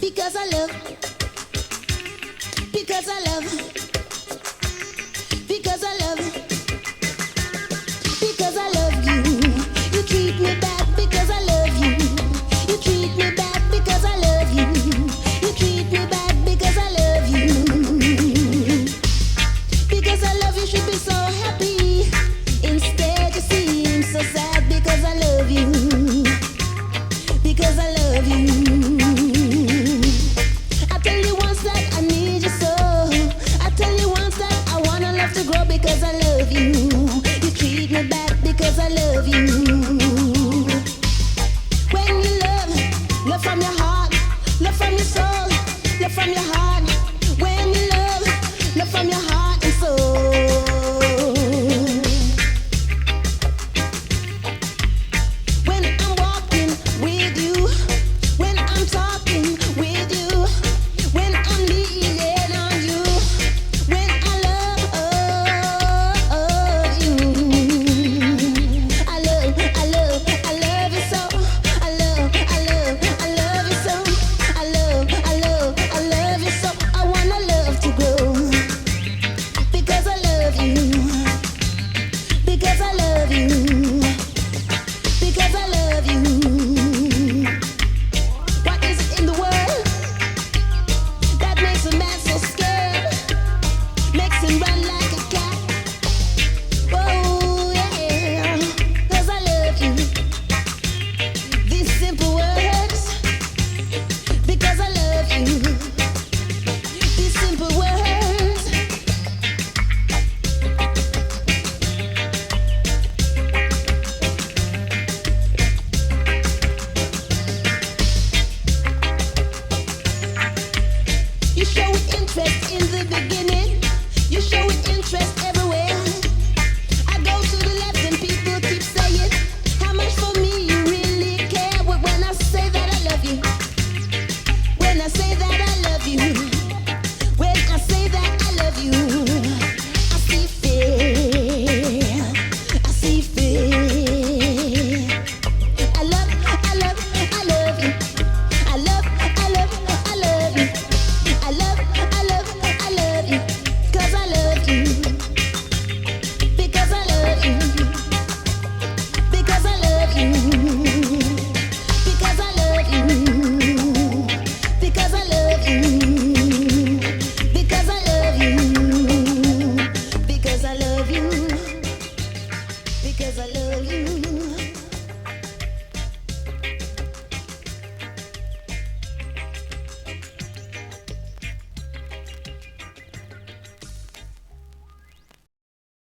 Because I love, because I love, because I love, because I love you. You treat me bad because I love you. You treat me bad because I love you. You treat me bad because I love you. Because I love you should be so happy. Instead you seem so sad because I love you. Because I love you.